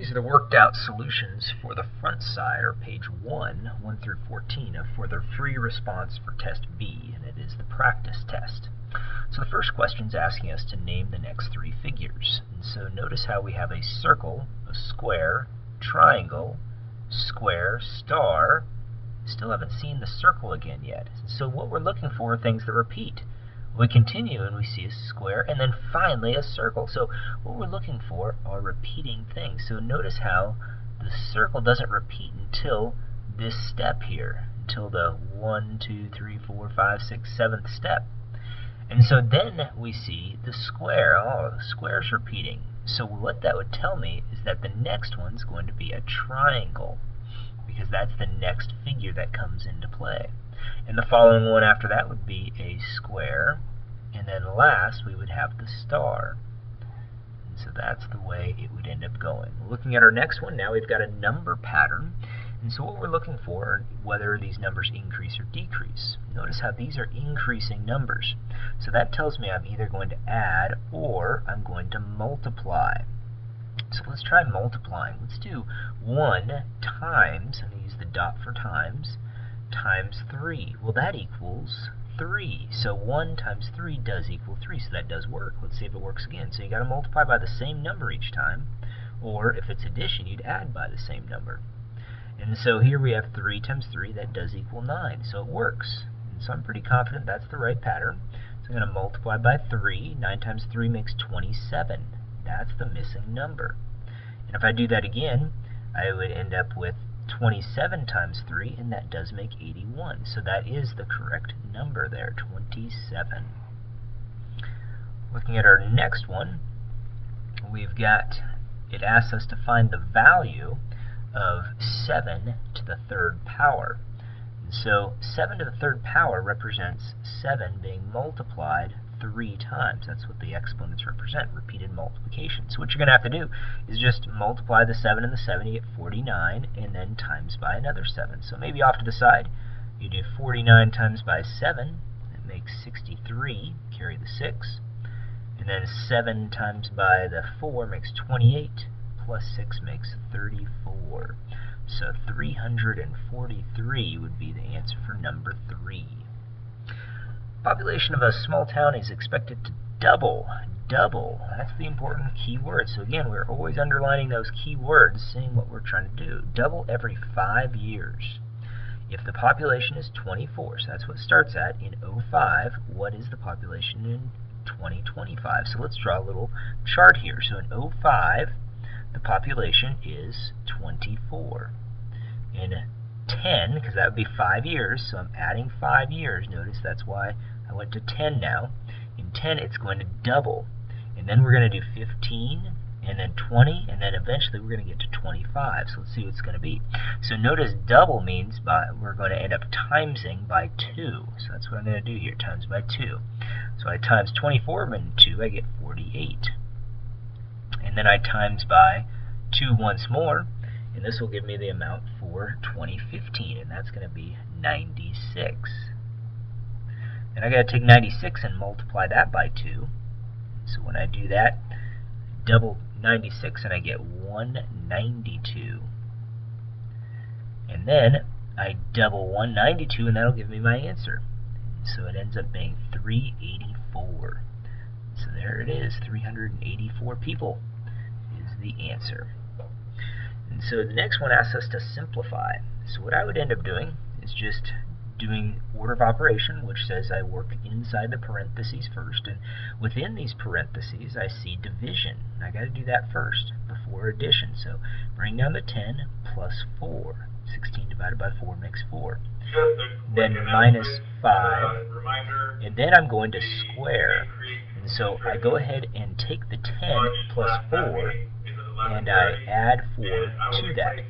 These are the worked out solutions for the front side, or page 1 through 14, for the free response for test B, and it is the practice test. So the first question is asking us to name the next three figures. And so notice how we have a circle, a square, triangle, square, star. Still haven't seen the circle again yet. So what we're looking for are things that repeat. We continue and we see a square and then finally a circle. So what we're looking for are repeating things. So notice how the circle doesn't repeat until this step here, until the 1, 2, 3, 4, 5, 6, 7th step. And so then we see the square. Oh, the square's repeating. So what that would tell me is that the next one's going to be a triangle, because that's the next figure that comes into play. And the following one after that would be a square, and then last we would have the star. And so that's the way it would end up going. Looking at our next one, now we've got a number pattern. And so what we're looking for are whether these numbers increase or decrease. Notice how these are increasing numbers. So that tells me I'm either going to add or I'm going to multiply. So let's try multiplying. Let's do 1 times, I'm going to use the dot for times 3. Well, that equals 3. So 1 times 3 does equal 3, so that does work. Let's see if it works again. So you got to multiply by the same number each time, or if it's addition, you'd add by the same number. And so here we have 3 times 3, that does equal 9, so it works. And so I'm pretty confident that's the right pattern. So I'm going to multiply by 3. 9 times 3 makes 27. That's the missing number. And if I do that again, I would end up with 27 times 3, and that does make 81. So that is the correct number there, 27. Looking at our next one, we've got, it asks us to find the value of 7 to the third power. And so 7 to the third power represents 7 being multiplied 3 times. That's what the exponents represent, repeated multiplication. So what you're going to have to do is just multiply the 7 and the 7, you get 49, and then times by another 7. So maybe off to the side, you do 49 times by 7, that makes 63, carry the 6. And then 7 times by the 4 makes 28, plus 6 makes 34. So 343 would be the answer for number 3. Population of a small town is expected to double. Double. That's the important key word. So again, we're always underlining those key words, seeing what we're trying to do. Double every 5 years. If the population is 24, so that's what it starts at, in 05, what is the population in 2025? So let's draw a little chart here. So in 05, the population is 24. In 10, because that would be 5 years, so I'm adding 5 years. Notice that's why I went to 10 now. In 10, it's going to double. And then we're going to do 15, and then 20, and then eventually we're going to get to 25. So let's see what it's going to be. So notice double means we're going to end up timesing by 2. So that's what I'm going to do here, times by 2. So I times 24 by 2, I get 48. And then I times by 2 once more, and this will give me the amount for 2015, and that's going to be 96. And I got to take 96 and multiply that by 2. So when I do that, double 96 and I get 192. And then I double 192 and that'll give me my answer. So it ends up being 384. So there it is, 384 people is the answer. And so the next one asks us to simplify. So what I would end up doing is just doing order of operation, which says I work inside the parentheses first, and within these parentheses I see division. I got to do that first before addition. So bring down the 10 plus 4. 16 divided by 4 makes 4. Then minus 5, and then I'm going to square. And so I go ahead and take the 10 plus 4, and I add 4 to that.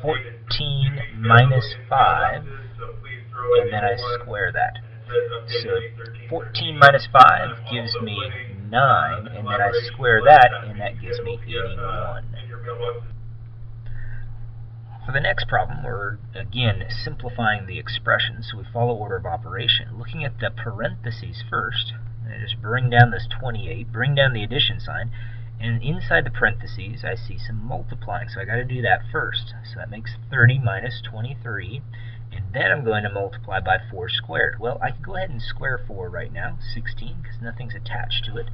14 minus 5, and then I square that. So 14 minus 5 gives me 9, and then I square that, and that gives me 81. For the next problem, we're again simplifying the expression, so we follow order of operation. Looking at the parentheses first, I just bring down this 28, bring down the addition sign, And inside the parentheses, I see some multiplying, so I got to do that first. So that makes 30 minus 23, and then I'm going to multiply by 4 squared. Well, I can go ahead and square 4 right now, 16, because nothing's attached to it.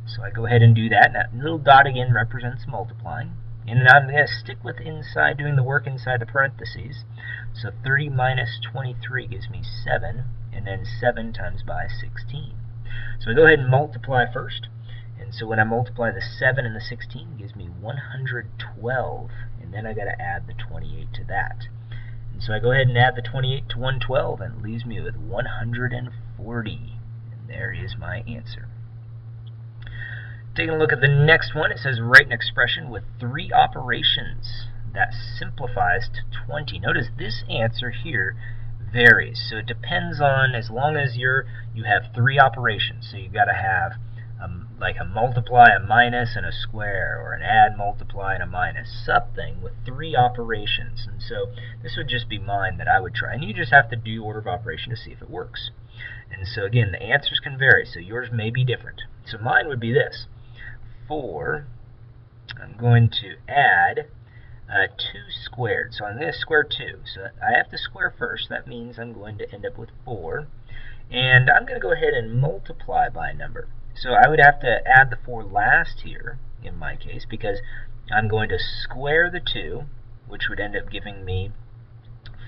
So I go ahead and do that, and that little dot again represents multiplying. And then I'm going to stick with inside, doing the work inside the parentheses. So 30 minus 23 gives me 7, and then 7 times by 16. So I go ahead and multiply first. And so when I multiply the 7 and the 16, it gives me 112. And then I got to add the 28 to that. And so I go ahead and add the 28 to 112, and it leaves me with 140. And there is my answer. Taking a look at the next one, it says write an expression with 3 operations that simplifies to 20. Notice this answer here varies. So it depends on, as long as you have 3 operations. So you've got to have like a multiply, a minus, and a square, or an add, multiply, and a minus, something with 3 operations. And so this would just be mine that I would try. And you just have to do order of operation to see if it works. And so again, the answers can vary, so yours may be different. So mine would be this. 4, I'm going to add 2 squared. So I'm going to square 2. So I have to square first. That means I'm going to end up with 4. And I'm going to go ahead and multiply by a number. So I would have to add the 4 last here, in my case, because I'm going to square the 2, which would end up giving me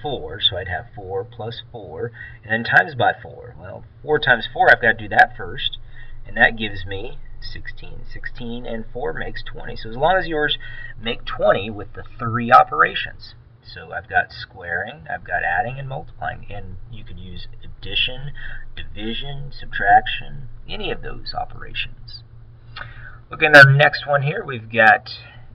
4. So I'd have 4 plus 4, and then times by 4. Well, 4 times 4, I've got to do that first, and that gives me 16. 16 and 4 makes 20. So as long as yours make 20 with the 3 operations. So I've got squaring, I've got adding and multiplying, and you could use addition, division, subtraction, any of those operations. Looking at our next one here, we've got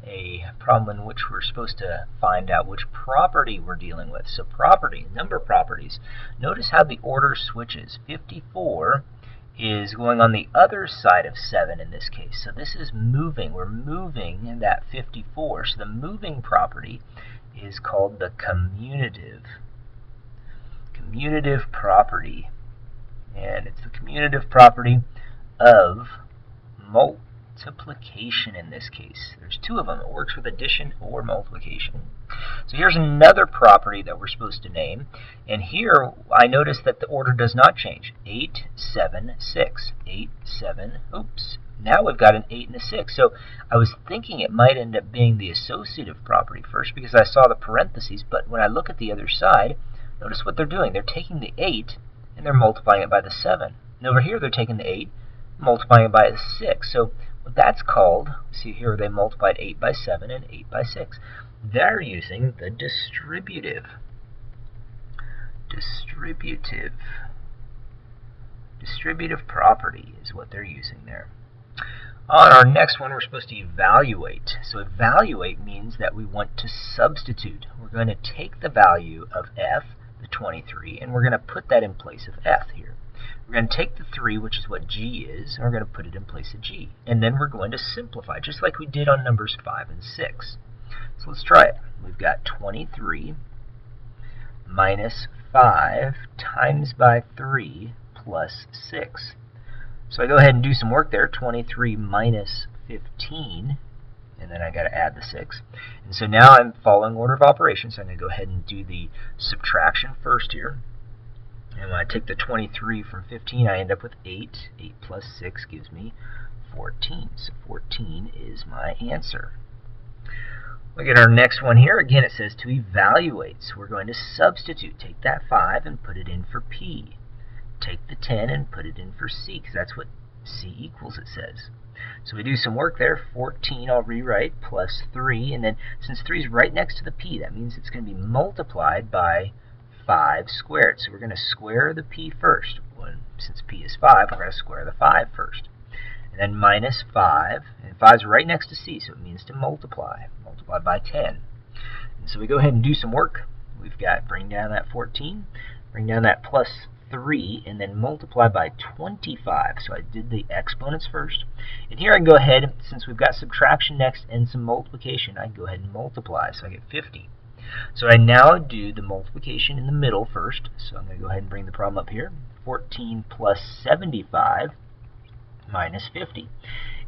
a problem in which we're supposed to find out which property we're dealing with. So property, number properties. Notice how the order switches. 54 is going on the other side of 7 in this case. So this is moving. We're moving that 54. So the moving property is called the commutative property. And it's the commutative property of multiplication in this case. There's 2 of them. It works with addition or multiplication. So here's another property that we're supposed to name. And here I notice that the order does not change. 8, 7, 6. 8, 7, oops. Now we've got an 8 and a 6. So I was thinking it might end up being the associative property first because I saw the parentheses, but when I look at the other side, notice what they're doing. They're taking the 8 and they're multiplying it by the 7. And over here they're taking the 8, multiplying it by the 6. So what that's called, see here they multiplied 8 by 7 and 8 by 6. They're using the distributive property is what they're using there. On our next one, we're supposed to evaluate. So evaluate means that we want to substitute. We're going to take the value of f, the 23, and we're going to put that in place of f here. We're going to take the 3, which is what g is, and we're going to put it in place of g. And then we're going to simplify, just like we did on numbers 5 and 6. So let's try it. We've got 23 minus 5 times by 3 plus 6. So I go ahead and do some work there. 23 minus 15, and then I got to add the 6. And so now I'm following order of operations. So I'm going to go ahead and do the subtraction first here. And when I take the 23 from 15, I end up with 8. 8 plus 6 gives me 14. So 14 is my answer. Look at our next one here. Again, it says to evaluate. So we're going to substitute. Take that 5 and put it in for P. Take the 10 and put it in for C, because that's what C equals, it says. So we do some work there. 14 I'll rewrite, plus 3, and then since 3 is right next to the P, that means it's going to be multiplied by 5 squared. So we're going to square the P first. Since P is 5, we're going to square the 5 first. And then minus 5, and 5 is right next to C, so it means to multiply. Multiply by 10. And so we go ahead and do some work. We've got, bring down that 14, bring down that plus 3, and then multiply by 25. So I did the exponents first. And here I can go ahead, since we've got subtraction next and some multiplication, I can go ahead and multiply. So I get 50. So I now do the multiplication in the middle first. So I'm going to go ahead and bring the problem up here. 14 plus 75 minus 50.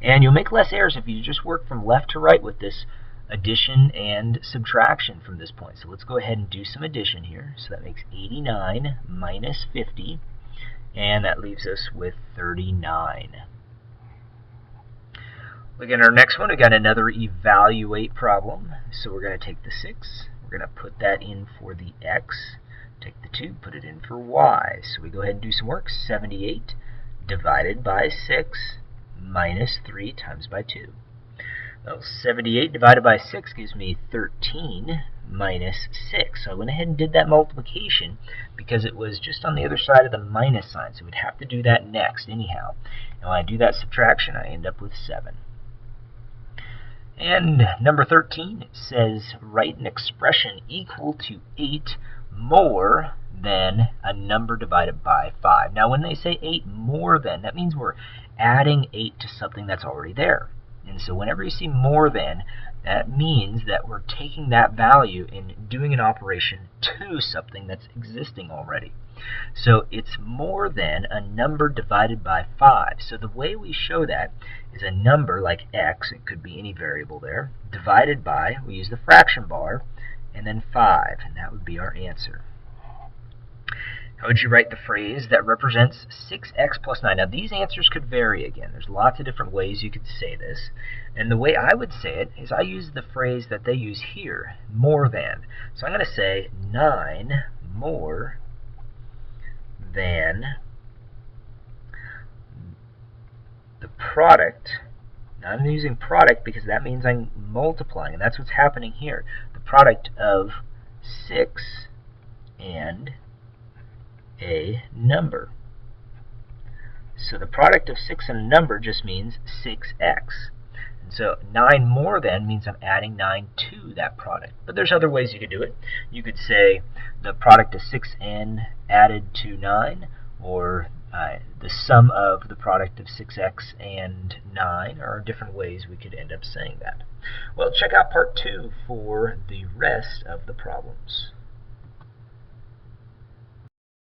And you'll make less errors if you just work from left to right with this addition and subtraction from this point. So let's go ahead and do some addition here. So that makes 89 minus 50, and that leaves us with 39. Look at our next one. We got another evaluate problem. So we're going to take the 6, we're going to put that in for the x, take the 2, put it in for y. So we go ahead and do some work. 78 divided by 6 minus 3 times by 2. Well, 78 divided by 6 gives me 13 minus 6. So I went ahead and did that multiplication because it was just on the other side of the minus sign. So we'd have to do that next anyhow. And when I do that subtraction, I end up with 7. And number 13 says write an expression equal to 8 more than a number divided by 5. Now when they say 8 more than, that means we're adding 8 to something that's already there. And so whenever you see more than, that means that we're taking that value and doing an operation to something that's existing already. So it's more than a number divided by 5. So the way we show that is a number like x, it could be any variable there, divided by, we use the fraction bar, and then 5, and that would be our answer. How would you write the phrase that represents 6x plus 9? Now these answers could vary again. There's lots of different ways you could say this. And the way I would say it is I use the phrase that they use here, more than. So I'm going to say 9 more than the product. Now I'm using product because that means I'm multiplying, and that's what's happening here. The product of 6 and a number. So the product of 6 and a number just means 6x. And so 9 more than means I'm adding 9 to that product. But there's other ways you could do it. You could say the product of 6n added to 9, or the sum of the product of 6x and 9, are different ways we could end up saying that. Well, check out part 2 for the rest of the problems.